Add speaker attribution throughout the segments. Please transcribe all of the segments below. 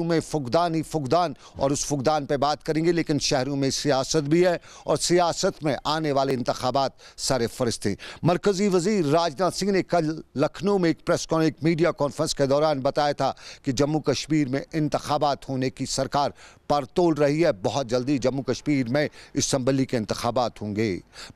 Speaker 1: में फुकदान ही फुकदान, और उस फुकदान पे बात करेंगे। लेकिन शहरों में सियासत भी है और सियासत में आने वाले इंतखाबात सारे फरिश्ते हैं। मरकज़ी वज़ीर राजनाथ सिंह ने कल लखनऊ में एक मीडिया कॉन्फ्रेंस के दौरान बताया था कि जम्मू कश्मीर में इंतखाबात होने की सरकार पर तोल रही है। बहुत जल्दी जम्मू कश्मीर में असम्बली के इंतखाबात होंगे।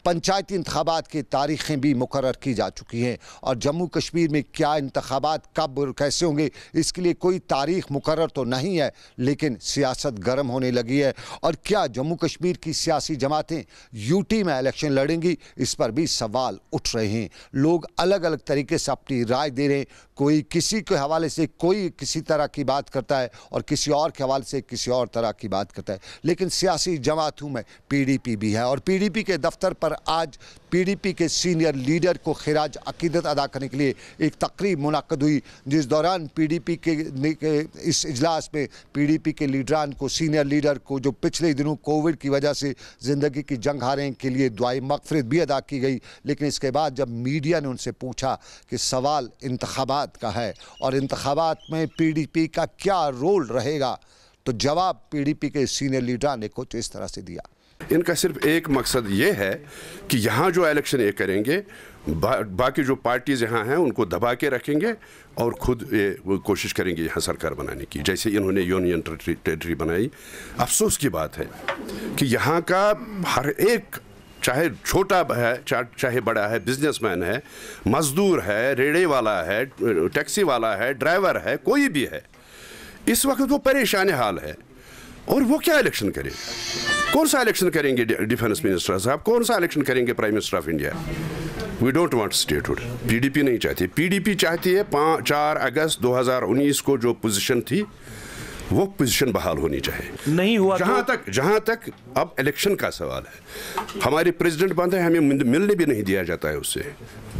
Speaker 1: पंचायती इंतखाबात की तारीखें भी मुकर्रर की जा चुकी हैं और जम्मू कश्मीर में क्या इंतखाबात कब और कैसे होंगे इसके लिए कोई तारीख मुकर्रर तो नहीं है, लेकिन सियासत गर्म होने लगी है। और क्या जम्मू कश्मीर की सियासी जमातें यूटी में इलेक्शन लड़ेंगी, इस पर भी सवाल उठ रहे हैं। लोग अलग अलग तरीके से अपनी राय दे रहे हैं। कोई किसी के हवाले से कोई किसी तरह की बात करता है और किसी और के हवाले से किसी और तरह की बात करता है। लेकिन सियासी जमातों में पीडीपी भी है और पीडीपी के दफ्तर पर आज पीडीपी के सीनियर लीडर को खिराज अकीदत अदा करने के लिए एक तकरीब मुनक्कद हुई, जिस दौरान पीडीपी के इस इजलास में पीडीपी के लीडरान को, सीनियर लीडर को, जो पिछले दिनों कोविड की वजह से ज़िंदगी की जंग हारने के लिए दुआई मग़फ़िरत भी अदा की गई। लेकिन इसके बाद जब मीडिया ने उनसे पूछा कि सवाल इंतखाबात का है और इंतखाबात में पीडीपी का क्या रोल रहेगा, तो जवाब पीडीपी के सीनियर लीडर ने कुछ इस तरह से दिया।
Speaker 2: इनका सिर्फ एक मकसद ये है कि यहाँ जो इलेक्शन ये करेंगे, बाकी जो पार्टीज़ यहाँ हैं उनको दबा के रखेंगे और ख़ुद वो कोशिश करेंगे यहाँ सरकार बनाने की, जैसे इन्होंने यूनियन टेरिटरी बनाई। अफसोस की बात है कि यहाँ का हर एक, चाहे छोटा है चाहे बड़ा है, बिजनेसमैन है, मजदूर है, रेड़े वाला है, टैक्सी वाला है, ड्राइवर है, कोई भी है, इस वक्त वो परेशान हाल है। और वो क्या इलेक्शन करे? कौन सा इलेक्शन करेंगे डिफेंस मिनिस्टर साहब? कौन सा इलेक्शन करेंगे prime minister of India? We don't want statehood. PDP नहीं चाहती। पीडीपी चाहती है 4 अगस्त 2019 को जो पोजीशन थी वो पोजीशन बहाल होनी चाहिए। नहीं हुआ जहां तक अब इलेक्शन का सवाल है, हमारी प्रेसिडेंट बंद है, हमें मिलने भी नहीं दिया जाता है उससे।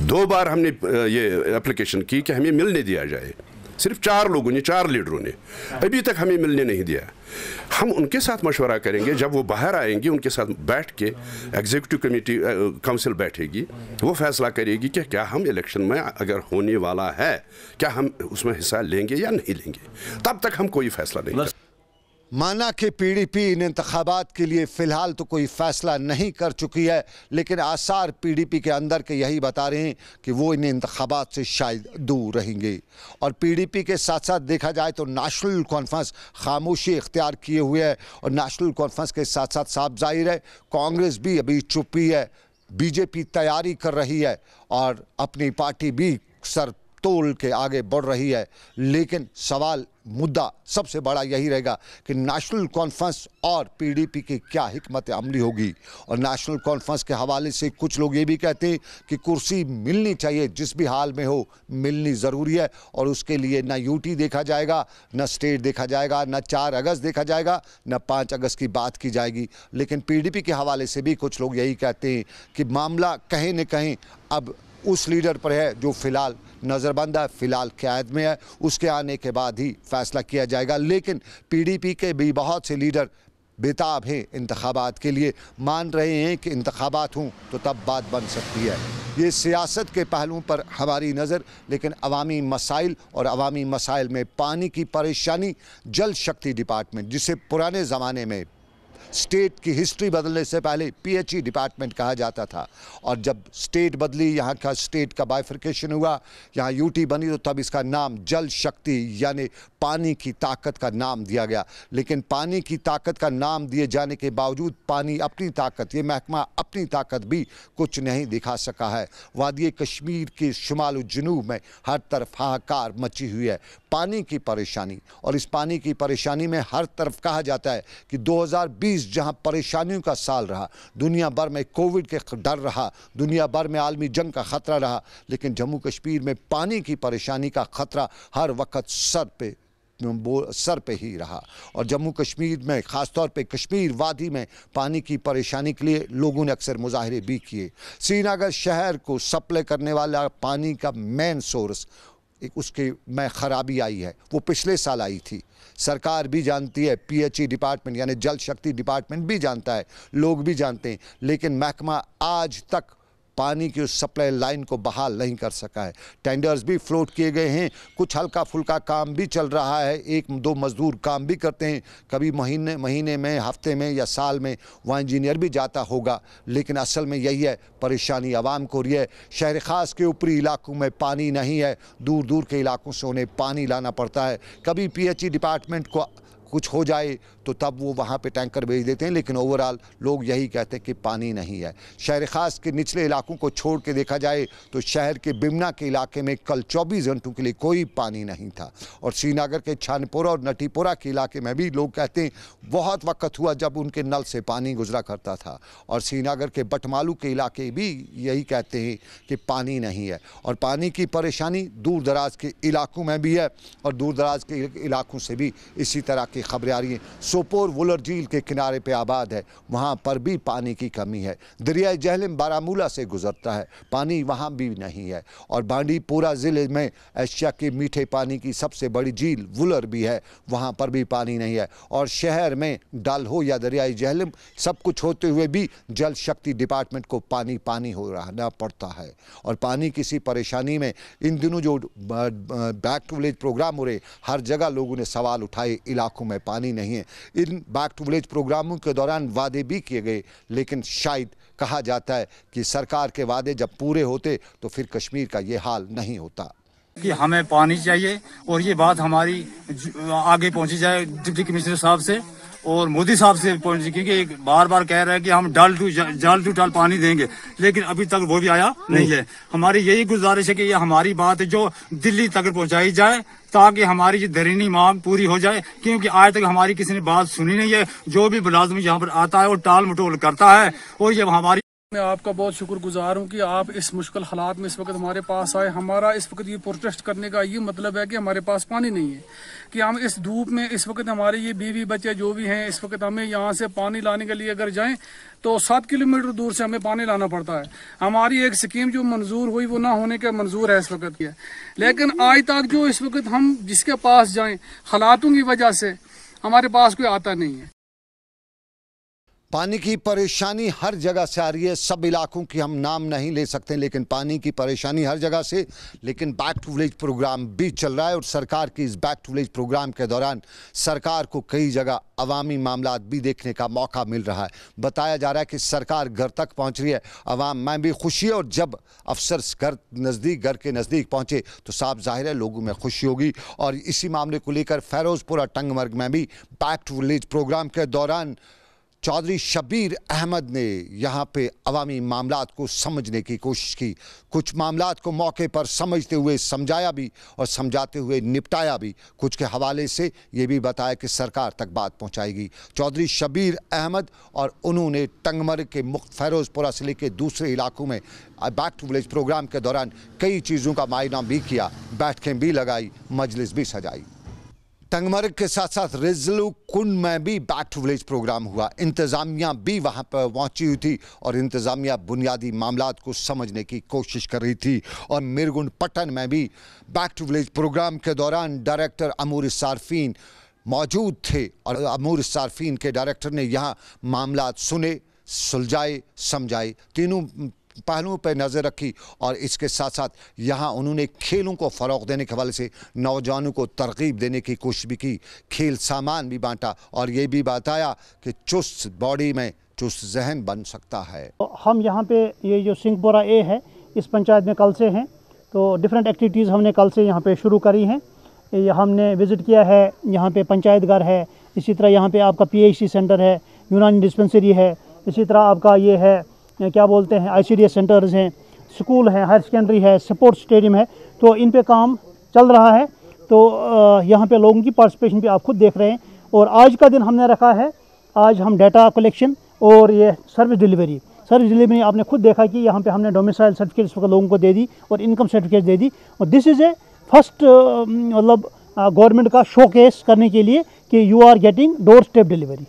Speaker 2: 2 बार हमने ये एप्लीकेशन की कि हमें मिलने दिया जाए। सिर्फ 4 लोगों ने, 4 लीडरों ने अभी तक हमें मिलने नहीं दिया। हम उनके साथ मशवरा करेंगे, जब वो बाहर आएंगे उनके साथ बैठ के एग्जीक्यूटिव कमेटी काउंसिल बैठेगी, वो फैसला करेगी कि क्या हम इलेक्शन में अगर होने वाला है क्या हम उसमें हिस्सा लेंगे या नहीं लेंगे। तब तक हम कोई फैसला नहीं कर।
Speaker 1: माना कि पीडीपी इन इंतखाबात के लिए फ़िलहाल तो कोई फ़ैसला नहीं कर चुकी है, लेकिन आसार पीडीपी के अंदर के यही बता रहे हैं कि वो इन इंतखाबात से शायद दूर रहेंगे। और पीडीपी के साथ साथ देखा जाए तो नेशनल कॉन्फ्रेंस खामोशी इख्तियार किए हुए है और नेशनल कॉन्फ्रेंस के साथ साथ साफ जाहिर है कांग्रेस भी अभी चुप्पी है, बीजेपी तैयारी कर रही है और अपनी पार्टी भी सर तोल के आगे बढ़ रही है। लेकिन सवाल, मुद्दा सबसे बड़ा यही रहेगा कि नेशनल कॉन्फ्रेंस और पीडीपी की क्या हिकमत अमली होगी। और नेशनल कॉन्फ्रेंस के हवाले से कुछ लोग ये भी कहते हैं कि कुर्सी मिलनी चाहिए, जिस भी हाल में हो मिलनी ज़रूरी है और उसके लिए ना यूटी देखा जाएगा, ना स्टेट देखा जाएगा, ना 4 अगस्त देखा जाएगा, ना 5 अगस्त की बात की जाएगी। लेकिन पीडीपी के हवाले से भी कुछ लोग यही कहते हैं कि मामला कहीं न कहीं अब उस लीडर पर है जो फ़िलहाल नज़रबंद है, फ़िलहाल क़ैद में है, उसके आने के बाद ही फ़ैसला किया जाएगा। लेकिन पीडीपी के भी बहुत से लीडर बेताब हैं इंतखाबात के लिए, मान रहे हैं कि इंतखाबात हों तो तब बात बन सकती है। ये सियासत के पहलुओं पर हमारी नज़र, लेकिन अवामी मसाइल और अवामी मसाइल में पानी की परेशानी, जल शक्ति डिपार्टमेंट, जिसे पुराने ज़माने में स्टेट की हिस्ट्री बदलने से पहले पीएचई डिपार्टमेंट कहा जाता था, और जब स्टेट बदली, यहाँ का स्टेट का बाइफर्केशन हुआ, यहाँ यूटी बनी, तो तब इसका नाम जल शक्ति यानी पानी की ताकत का नाम दिया गया। लेकिन पानी की ताकत का नाम दिए जाने के बावजूद पानी अपनी ताकत, ये महकमा अपनी ताकत भी कुछ नहीं दिखा सका है। वादी कश्मीर के शुमाल और जनूब में हर तरफ हाहाकार मची हुई है, पानी की परेशानी। और इस पानी की परेशानी में हर तरफ कहा जाता है कि 2020 जहां परेशानियों का साल रहा, दुनिया भर में कोविड के डर रहा, दुनिया भर में आलमी जंग का ख़तरा रहा, लेकिन जम्मू कश्मीर में पानी की परेशानी का ख़तरा हर वक्त सर पे ही रहा। और जम्मू कश्मीर में, ख़ास तौर पे कश्मीर वादी में पानी की परेशानी के लिए लोगों ने अक्सर मुजाहरे भी किए। श्रीनगर शहर को सप्लाई करने वाला पानी का मेन सोर्स, उसके में ख़राबी आई है, वो पिछले साल आई थी। सरकार भी जानती है, पीएचई डिपार्टमेंट यानी जल शक्ति डिपार्टमेंट भी जानता है, लोग भी जानते हैं, लेकिन महकमा आज तक पानी की उस सप्लाई लाइन को बहाल नहीं कर सका है। टेंडर्स भी फ्लोट किए गए हैं, कुछ हल्का फुल्का काम भी चल रहा है, 1-2 मजदूर काम भी करते हैं, कभी महीने में, हफ्ते में या साल में वहाँ इंजीनियर भी जाता होगा। लेकिन असल में यही है, परेशानी आवाम को हो रही है। शहर ख़ास के ऊपरी इलाकों में पानी नहीं है, दूर दूर के इलाकों से उन्हें पानी लाना पड़ता है। कभी PHE डिपार्टमेंट को कुछ हो जाए तो तब वो वहाँ पे टैंकर भेज देते हैं, लेकिन ओवरऑल लोग यही कहते हैं कि पानी नहीं है। शहर ख़ास के निचले इलाकों को छोड़ के देखा जाए तो शहर के बिमना के इलाके में कल 24 घंटों के लिए कोई पानी नहीं था। और श्रीनगर के छानपुरा और नटीपुरा के इलाके में भी लोग कहते हैं बहुत वक्त हुआ जब उनके नल से पानी गुजरा करता था। और श्रीनगर के बटमालू के इलाके भी यही कहते हैं कि पानी नहीं है। और पानी की परेशानी दूर दराज के इलाकों में भी है, और दूर दराज के इलाकों से भी इसी तरह की खबरें आ रही हैं। सोपोर वुलर झील के किनारे पे आबाद है, वहाँ पर भी पानी की कमी है। दरिया जहलम बारामूला से गुजरता है, पानी वहाँ भी नहीं है। और बांडीपुरा ज़िले में एशिया के मीठे पानी की सबसे बड़ी झील वुलर भी है, वहाँ पर भी पानी नहीं है। और शहर में डल हो या दरियाई जहलम, सब कुछ होते हुए भी जल शक्ति डिपार्टमेंट को पानी हो रहना पड़ता है। और पानी किसी परेशानी में इन दिनों जो बैक टू विलेज प्रोग्राम हो रहे, हर जगह लोगों ने सवाल उठाए, इलाकों में पानी नहीं है। इन बैक टू विलेज प्रोग्रामों के दौरान वादे भी किए गए, लेकिन शायद कहा जाता है कि सरकार के वादे जब पूरे होते तो फिर कश्मीर का ये हाल नहीं होता।
Speaker 3: कि हमें पानी चाहिए और ये बात हमारी आगे पहुंची जाए डिप्टी कमिश्नर साहब से और मोदी साहब से पहुंची, क्योंकि बार बार कह रहे हैं कि हम जल टू टल पानी देंगे, लेकिन अभी तक वो भी आया नहीं है। हमारी यही गुजारिश है कि ये हमारी बात जो दिल्ली तक पहुंचाई जाए ताकि हमारी जो दरीनी मांग पूरी हो जाए, क्योंकि आज तक हमारी किसी ने बात सुनी नहीं है। जो भी मुलाजिम यहाँ पर आता है वो टाल मटोल करता है। और ये हमारी
Speaker 4: मैं आपका बहुत शुक्रगुजार हूँ कि आप इस मुश्किल हालात में इस वक्त हमारे पास आए। हमारा इस वक्त ये प्रोटेस्ट करने का ये मतलब है कि हमारे पास पानी नहीं है, कि हम इस धूप में इस वक्त हमारे ये बीवी बच्चे जो भी हैं, इस वक्त हमें यहाँ से पानी लाने के लिए अगर जाएं तो 7 किलोमीटर दूर से हमें पानी लाना पड़ता है। हमारी एक स्कीम जो मंजूर हुई वो ना होने के मंजूर है इस वक्त की, लेकिन आज तक जो इस वक्त हम जिसके पास जाएं हालातों की वजह से हमारे पास कोई आता नहीं है।
Speaker 1: पानी की परेशानी हर जगह से आ रही है, सब इलाकों की हम नाम नहीं ले सकते, लेकिन पानी की परेशानी हर जगह से। लेकिन बैक टू विलेज प्रोग्राम भी चल रहा है, और सरकार की इस बैक टू विलेज प्रोग्राम के दौरान सरकार को कई जगह अवामी मामलात भी देखने का मौका मिल रहा है। बताया जा रहा है कि सरकार घर तक पहुंच रही है, अवाम में भी खुशी है, और जब अफसर घर के नज़दीक पहुंचे तो साफ जाहिर है लोगों में खुशी होगी। और इसी मामले को लेकर फ़ैरोज़पुरा टंगमर्ग में भी बैक टू विलेज प्रोग्राम के दौरान चौधरी शब्बीर अहमद ने यहाँ पे अवामी मामलात को समझने की कोशिश की। कुछ मामलात को मौके पर समझते हुए समझाया भी और समझाते हुए निपटाया भी। कुछ के हवाले से ये भी बताया कि सरकार तक बात पहुँचाएगी। चौधरी शब्बीर अहमद और उन्होंने टंगमर्ग के फ़ैरोज़पुरा से लेकर दूसरे इलाकों में बैक टू विलेज प्रोग्राम के दौरान कई चीज़ों का मायना भी किया, बैठकें भी लगाई, मजलिस भी सजाई। टंगमर्ग के साथ साथ रिजलू कुंड में भी बैक टू विलेज प्रोग्राम हुआ। इंतज़ामिया भी वहाँ पर पहुँची हुई थी, और इंतज़ामिया बुनियादी मामलात को समझने की कोशिश कर रही थी। और मिरगुंड पट्टन में भी बैक टू विलेज प्रोग्राम के दौरान डायरेक्टर अमूर सारफीन मौजूद थे, और अमूर सारफीन के डायरेक्टर ने यहाँ मामलात सुने, सुलझाए, समझाए, तीनों पहलुओं पर नज़र रखी। और इसके साथ साथ यहाँ उन्होंने खेलों को फ़रोग़ देने के हवाले से नौजवानों को तरग़ीब देने की कोशिश भी की, खेल सामान भी बांटा, और ये भी बताया कि चुस्त बॉडी में चुस्त जहन बन सकता है।
Speaker 5: हम यहाँ पे ये जो सिंहपुरा ए है इस पंचायत में कल से हैं, तो डिफरेंट एक्टिविटीज़ हमने कल से यहाँ पे शुरू करी हैं। हमने विज़िट किया है, यहाँ पे पंचायत घर है, इसी तरह यहाँ पे आपका PHC सेंटर है, यूनानी डिस्पेंसरी है, इसी तरह आपका ये है क्या बोलते हैं ICDS सेंटर्स हैं, स्कूल हैं, हायर सेकेंडरी है, स्पोर्ट्स स्टेडियम है। तो इन पे काम चल रहा है। तो यहाँ पे लोगों की पार्टिसिपेशन भी आप खुद देख रहे हैं। और आज का दिन हमने रखा है, आज हम डाटा कलेक्शन और ये सर्विस डिलीवरी आपने खुद देखा कि यहाँ पे हमने डोमिसाइल सर्टिफिकेट्स लोगों को दे दी और इनकम सर्टिफिकेट दे दी। और दिस इज़ ए फर्स्ट मतलब गवर्नमेंट का शोकेस करने के लिए कि you are getting door step delivery.